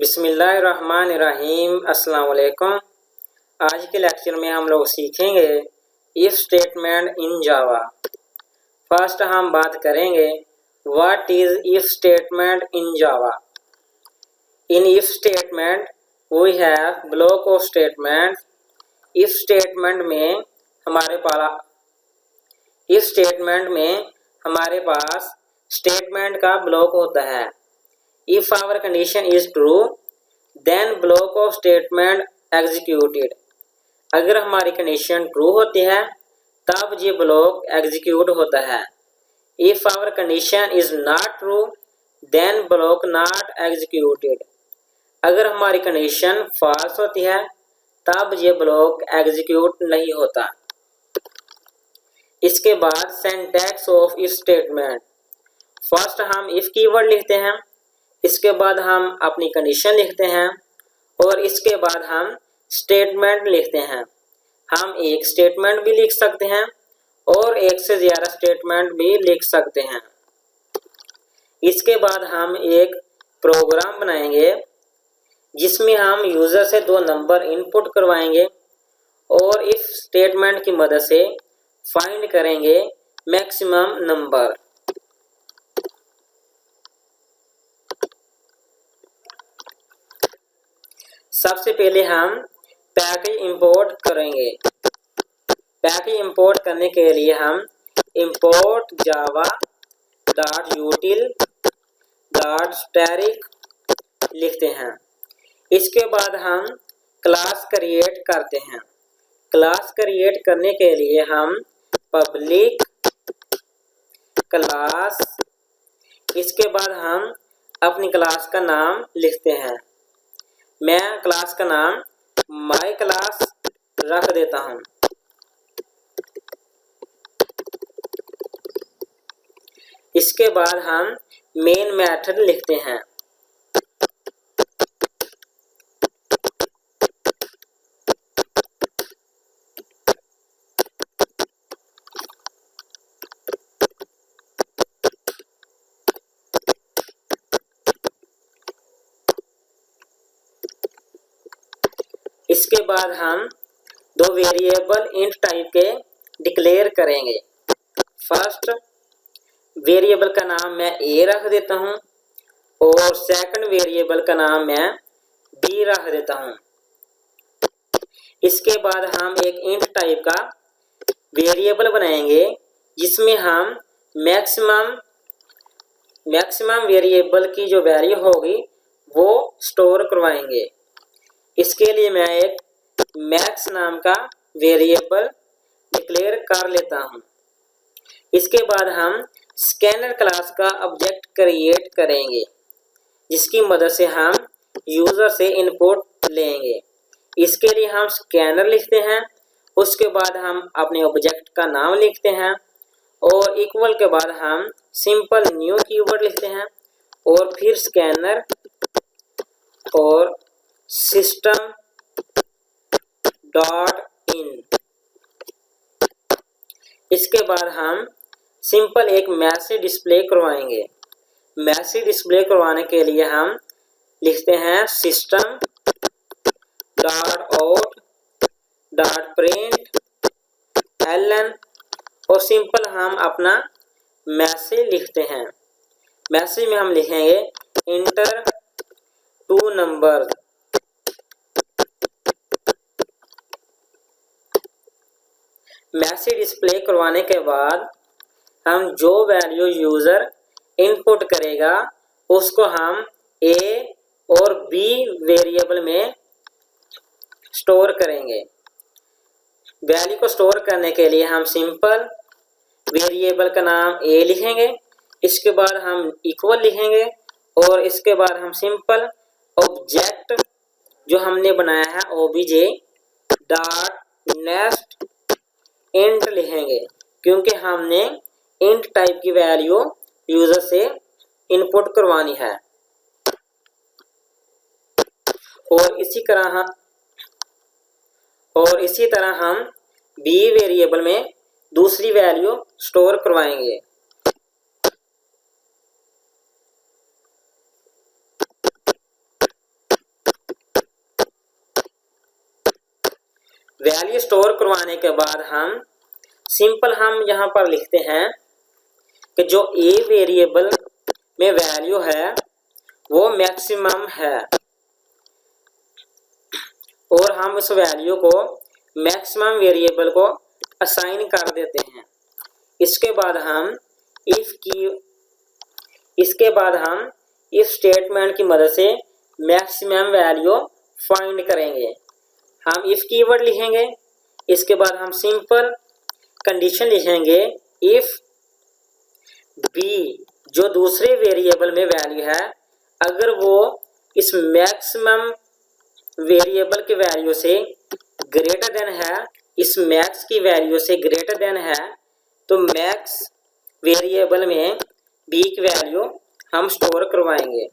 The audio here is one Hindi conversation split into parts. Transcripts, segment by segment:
बिस्मिल्लाहिर्रहमानिर्रहीम। अस्सलाम वालेकुम। आज के लेक्चर में हम लोग सीखेंगे if statement in Java. First हम बात करेंगे what is if statement in Java. In if statement we have block of statement. If statement में हमारे पास स्टेटमेंट का ब्लॉक होता है। If our condition is true, then block of statement executed। अगर हमारी कंडीशन ट्रू होती है तब ये ब्लॉक एग्जीक्यूट होता है। If our condition is not true, then block not executed। अगर हमारी कंडीशन फॉल्स होती है तब ये ब्लॉक एग्जीक्यूट नहीं होता। इसके बाद syntax of if statement. First हम इफ कीवर्ड लिखते हैं, इसके बाद हम अपनी कंडीशन लिखते हैं और इसके बाद हम स्टेटमेंट लिखते हैं। हम एक स्टेटमेंट भी लिख सकते हैं और एक से ज़्यादा स्टेटमेंट भी लिख सकते हैं। इसके बाद हम एक प्रोग्राम बनाएंगे जिसमें हम यूज़र से 2 नंबर इनपुट करवाएंगे और इफ स्टेटमेंट की मदद से फाइंड करेंगे मैक्सिमम नंबर। सबसे पहले हम पैकेज इंपोर्ट करेंगे। पैकेज इंपोर्ट करने के लिए हम import Java dot यूटिल dot static लिखते हैं। इसके बाद हम क्लास क्रिएट करते हैं। क्लास क्रिएट करने के लिए हम पब्लिक क्लास, इसके बाद हम अपनी क्लास का नाम लिखते हैं। मैं क्लास का नाम माय क्लास रख देता हूं। इसके बाद हम मेन मेथड लिखते हैं। इसके बाद हम 2 वेरिएबल इंट टाइप के डिक्लेयर करेंगे। फर्स्ट वेरिएबल का नाम मैं ए रख देता हूं और सेकंड वेरिएबल का नाम मैं बी रख देता हूं। इसके बाद हम एक इंट टाइप का वेरिएबल बनाएंगे जिसमें हम मैक्सिमम वेरिएबल की जो वैल्यू होगी वो स्टोर करवाएंगे। इसके लिए मैं एक मैक्स नाम का वेरिएबल डिक्लेयर कर लेता हूं। इसके बाद हम स्कैनर क्लास का ऑब्जेक्ट क्रिएट करेंगे जिसकी मदद से हम यूजर से इनपुट लेंगे। इसके लिए हम स्कैनर लिखते हैं, उसके बाद हम अपने ऑब्जेक्ट का नाम लिखते हैं और इक्वल के बाद हम सिंपल न्यू कीवर्ड लिखते हैं और फिर स्कैनर और सिस्टम डॉट इन। इसके बाद हम सिंपल एक मैसेज डिस्प्ले करवाएंगे। मैसेज डिस्प्ले करवाने के लिए हम लिखते हैं system dot out dot print ln और सिंपल हम अपना मैसेज लिखते हैं। मैसेज में हम लिखेंगे इंटर 2 नंबर। मैसेज डिस्प्ले करवाने के बाद हम जो वैल्यू यूज़र इनपुट करेगा उसको हम ए और बी वेरिएबल में स्टोर करेंगे। वैल्यू को स्टोर करने के लिए हम सिंपल वेरिएबल का नाम ए लिखेंगे, इसके बाद हम इक्वल लिखेंगे और इसके बाद हम सिंपल ऑब्जेक्ट जो हमने बनाया है ओबीजे डॉट नेक्स्ट इंट लिखेंगे क्योंकि हमने इंट टाइप की वैल्यू यूजर से इनपुट करवानी है। और इसी तरह हम बी वेरिएबल में दूसरी वैल्यू स्टोर करवाएंगे। वैल्यू स्टोर करवाने के बाद हम सिंपल हम यहाँ पर लिखते हैं कि जो ए वेरिएबल में वैल्यू है वो मैक्सिमम है और हम उस वैल्यू को मैक्सिमम वेरिएबल को असाइन कर देते हैं। इसके बाद हम इफ स्टेटमेंट की मदद से मैक्सिमम वैल्यू फाइंड करेंगे। हम इफ कीवर्ड लिखेंगे, इसके बाद हम सिंपल कंडीशन लिखेंगे इफ बी जो दूसरे वेरिएबल में वैल्यू है अगर वो इस मैक्सिमम वेरिएबल की वैल्यू से ग्रेटर देन है, इस मैक्स की वैल्यू से ग्रेटर देन है, तो मैक्स वेरिएबल में बी की वैल्यू हम स्टोर करवाएंगे।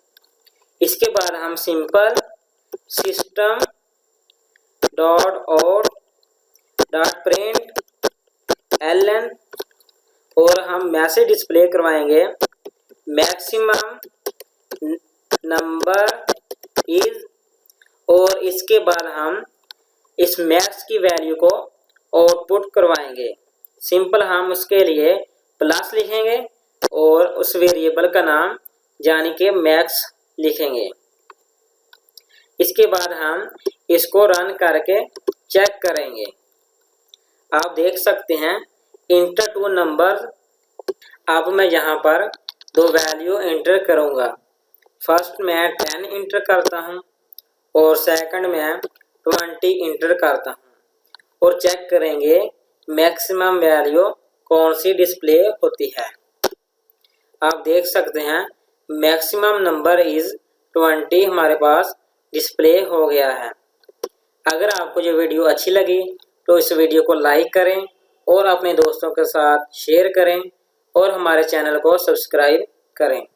इसके बाद हम simple system dot out dot print ln और हम मैसेज डिस्प्ले करवाएंगे मैक्सिमम नंबर इज, और इसके बाद हम इस मैक्स की वैल्यू को आउटपुट करवाएंगे। सिंपल हम उसके लिए प्लस लिखेंगे और उस वेरिएबल का नाम यानी कि मैक्स लिखेंगे। इसके बाद हम इसको रन करके चेक करेंगे। आप देख सकते हैं इंटर टू नंबर। अब मैं यहाँ पर दो वैल्यू एंटर करूँगा। फर्स्ट मैं 10 इंटर करता हूँ और सेकंड में 20 इंटर करता हूँ और चेक करेंगे मैक्सिमम वैल्यू कौन सी डिस्प्ले होती है। आप देख सकते हैं मैक्सिमम नंबर इज 20 हमारे पास डिस्प्ले हो गया है। अगर आपको ये वीडियो अच्छी लगी तो इस वीडियो को लाइक करें और अपने दोस्तों के साथ शेयर करें और हमारे चैनल को सब्सक्राइब करें।